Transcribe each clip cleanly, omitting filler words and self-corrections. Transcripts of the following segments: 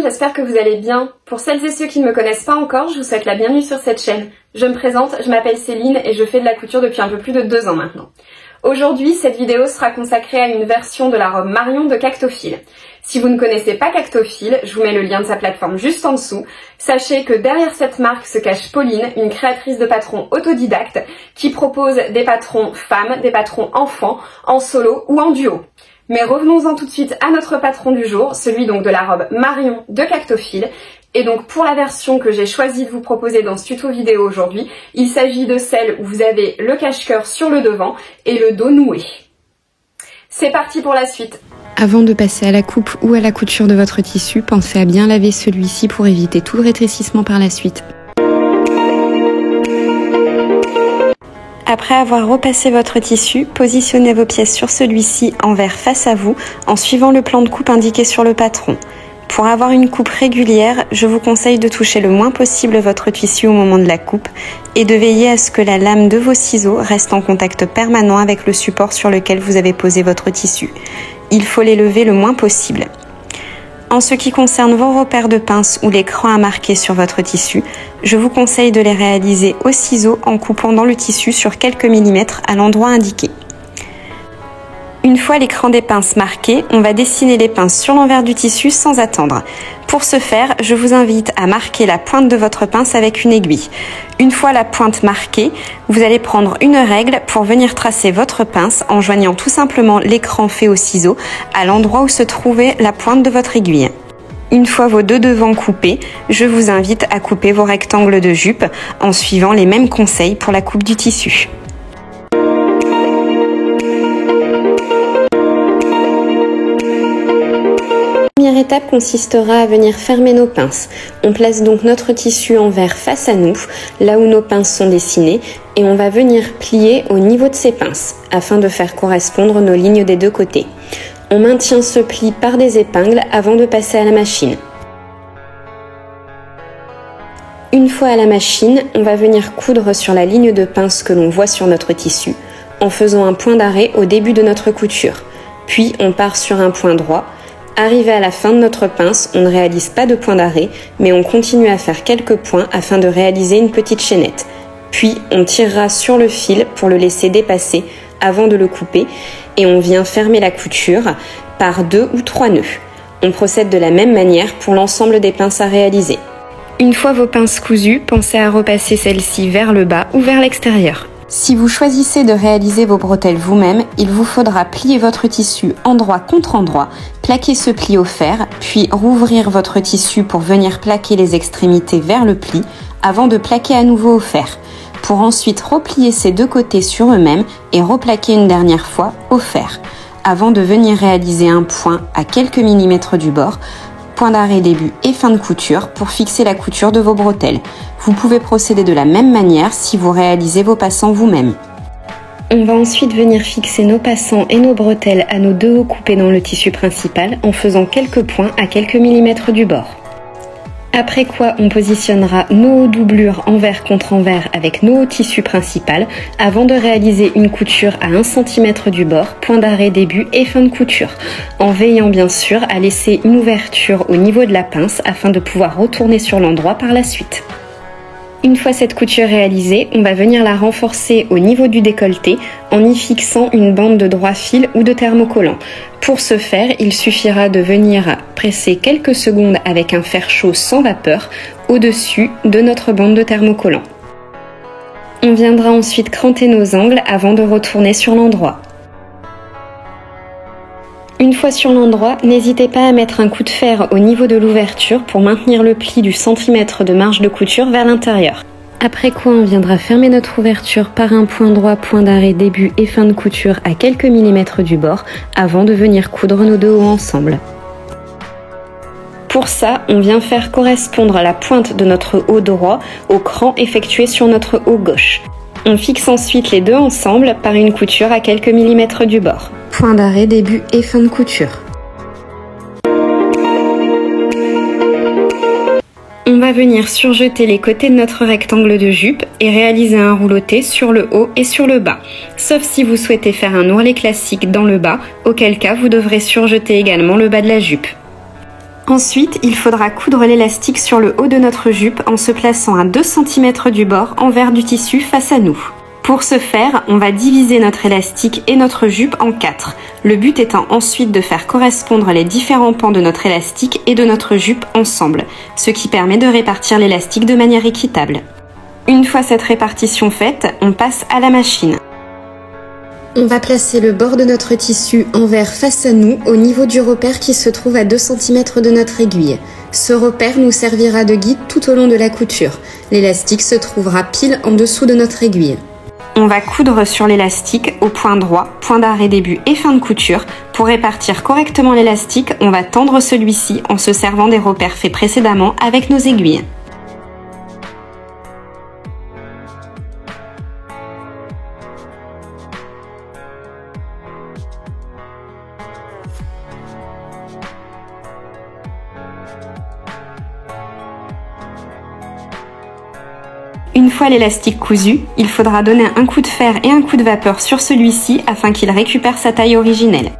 j'espère que vous allez bien. Pour celles et ceux qui ne me connaissent pas encore, je vous souhaite la bienvenue sur cette chaîne. Je me présente, je m'appelle Céline et je fais de la couture depuis un peu plus de 2 ans maintenant. Aujourd'hui, cette vidéo sera consacrée à une version de la robe Marion de Cactophile. Si vous ne connaissez pas Cactophile, je vous mets le lien de sa plateforme juste en dessous. Sachez que derrière cette marque se cache Pauline, une créatrice de patrons autodidacte qui propose des patrons femmes, des patrons enfants, en solo ou en duo. Mais revenons-en tout de suite à notre patron du jour, celui donc de la robe Marion de Cactophile. Et donc pour la version que j'ai choisi de vous proposer dans ce tuto vidéo aujourd'hui, il s'agit de celle où vous avez le cache-cœur sur le devant et le dos noué. C'est parti pour la suite. Avant de passer à la coupe ou à la couture de votre tissu, pensez à bien laver celui-ci pour éviter tout rétrécissement par la suite. Après avoir repassé votre tissu, positionnez vos pièces sur celui-ci envers face à vous en suivant le plan de coupe indiqué sur le patron. Pour avoir une coupe régulière, je vous conseille de toucher le moins possible votre tissu au moment de la coupe et de veiller à ce que la lame de vos ciseaux reste en contact permanent avec le support sur lequel vous avez posé votre tissu. Il faut les lever le moins possible. En ce qui concerne vos repères de pince ou les crans à marquer sur votre tissu, je vous conseille de les réaliser au ciseau en coupant dans le tissu sur quelques millimètres à l'endroit indiqué. Une fois les crans des pinces marqués, on va dessiner les pinces sur l'envers du tissu sans attendre. Pour ce faire, je vous invite à marquer la pointe de votre pince avec une aiguille. Une fois la pointe marquée, vous allez prendre une règle pour venir tracer votre pince en joignant tout simplement l'écran fait au ciseau à l'endroit où se trouvait la pointe de votre aiguille. Une fois vos deux devants coupés, je vous invite à couper vos rectangles de jupe en suivant les mêmes conseils pour la coupe du tissu. La première étape consistera à venir fermer nos pinces. On place donc notre tissu envers face à nous, là où nos pinces sont dessinées, et on va venir plier au niveau de ces pinces, afin de faire correspondre nos lignes des deux côtés. On maintient ce pli par des épingles avant de passer à la machine. Une fois à la machine, on va venir coudre sur la ligne de pince que l'on voit sur notre tissu, en faisant un point d'arrêt au début de notre couture. Puis on part sur un point droit. Arrivé à la fin de notre pince, on ne réalise pas de point d'arrêt, mais on continue à faire quelques points afin de réaliser une petite chaînette. Puis on tirera sur le fil pour le laisser dépasser avant de le couper et on vient fermer la couture par 2 ou 3 nœuds. On procède de la même manière pour l'ensemble des pinces à réaliser. Une fois vos pinces cousues, pensez à repasser celles-ci vers le bas ou vers l'extérieur. Si vous choisissez de réaliser vos bretelles vous-même, il vous faudra plier votre tissu endroit contre endroit, plaquer ce pli au fer, puis rouvrir votre tissu pour venir plaquer les extrémités vers le pli, avant de plaquer à nouveau au fer, pour ensuite replier ces deux côtés sur eux-mêmes et replaquer une dernière fois au fer, avant de venir réaliser un point à quelques millimètres du bord, point d'arrêt début et fin de couture pour fixer la couture de vos bretelles. Vous pouvez procéder de la même manière si vous réalisez vos passants vous-même. On va ensuite venir fixer nos passants et nos bretelles à nos deux hauts coupés dans le tissu principal en faisant quelques points à quelques millimètres du bord. Après quoi, on positionnera nos hauts doublures envers contre envers avec nos hauts tissus principal avant de réaliser une couture à 1 cm du bord, point d'arrêt début et fin de couture, en veillant bien sûr à laisser une ouverture au niveau de la pince afin de pouvoir retourner sur l'endroit par la suite. Une fois cette couture réalisée, on va venir la renforcer au niveau du décolleté en y fixant une bande de droit fil ou de thermocollant. Pour ce faire, il suffira de venir presser quelques secondes avec un fer chaud sans vapeur au-dessus de notre bande de thermocollant. On viendra ensuite cranter nos angles avant de retourner sur l'endroit. Une fois sur l'endroit, n'hésitez pas à mettre un coup de fer au niveau de l'ouverture pour maintenir le pli du centimètre de marge de couture vers l'intérieur. Après quoi, on viendra fermer notre ouverture par un point droit, point d'arrêt début et fin de couture à quelques millimètres du bord avant de venir coudre nos deux hauts ensemble. Pour ça, on vient faire correspondre la pointe de notre haut droit au cran effectué sur notre haut gauche. On fixe ensuite les deux ensemble par une couture à quelques millimètres du bord. Point d'arrêt début et fin de couture. On va venir surjeter les côtés de notre rectangle de jupe et réaliser un rouloté sur le haut et sur le bas. Sauf si vous souhaitez faire un ourlet classique dans le bas, auquel cas vous devrez surjeter également le bas de la jupe. Ensuite, il faudra coudre l'élastique sur le haut de notre jupe en se plaçant à 2 cm du bord envers du tissu face à nous. Pour ce faire, on va diviser notre élastique et notre jupe en 4, le but étant ensuite de faire correspondre les différents pans de notre élastique et de notre jupe ensemble, ce qui permet de répartir l'élastique de manière équitable. Une fois cette répartition faite, on passe à la machine. On va placer le bord de notre tissu envers face à nous au niveau du repère qui se trouve à 2 cm de notre aiguille. Ce repère nous servira de guide tout au long de la couture. L'élastique se trouvera pile en dessous de notre aiguille. On va coudre sur l'élastique au point droit, point d'arrêt début et fin de couture. Pour répartir correctement l'élastique, on va tendre celui-ci en se servant des repères faits précédemment avec nos aiguilles. Une fois l'élastique cousu, il faudra donner un coup de fer et un coup de vapeur sur celui-ci afin qu'il récupère sa taille originelle.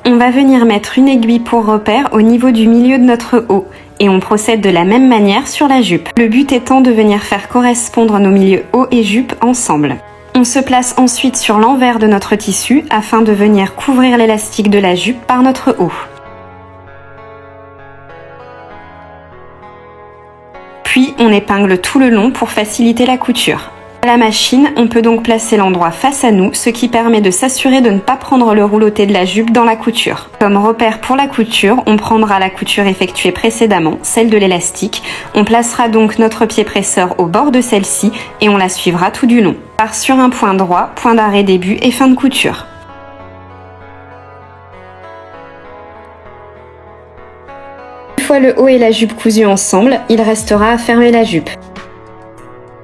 On va venir mettre une aiguille pour repère au niveau du milieu de notre haut et on procède de la même manière sur la jupe. Le but étant de venir faire correspondre nos milieux haut et jupe ensemble. On se place ensuite sur l'envers de notre tissu afin de venir couvrir l'élastique de la jupe par notre haut. Puis on épingle tout le long pour faciliter la couture. À la machine, on peut donc placer l'endroit face à nous, ce qui permet de s'assurer de ne pas prendre le rouleauté de la jupe dans la couture. Comme repère pour la couture, on prendra la couture effectuée précédemment, celle de l'élastique. On placera donc notre pied presseur au bord de celle-ci et on la suivra tout du long. On part sur un point droit, point d'arrêt début et fin de couture. Une fois le haut et la jupe cousus ensemble, il restera à fermer la jupe.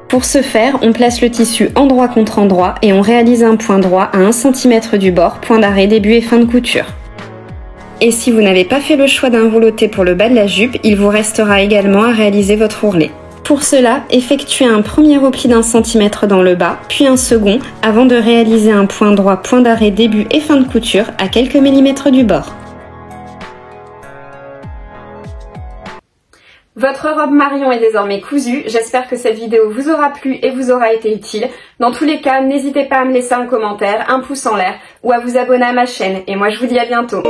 Pour ce faire, on place le tissu endroit contre endroit et on réalise un point droit à 1 cm du bord, point d'arrêt début et fin de couture. Et si vous n'avez pas fait le choix d'un rouleauté pour le bas de la jupe, il vous restera également à réaliser votre ourlet. Pour cela, effectuez un premier repli d'1 cm dans le bas, puis un second, avant de réaliser un point droit, point d'arrêt début et fin de couture à quelques millimètres du bord. Votre robe Marion est désormais cousue, j'espère que cette vidéo vous aura plu et vous aura été utile. Dans tous les cas, n'hésitez pas à me laisser un commentaire, un pouce en l'air ou à vous abonner à ma chaîne et moi je vous dis à bientôt.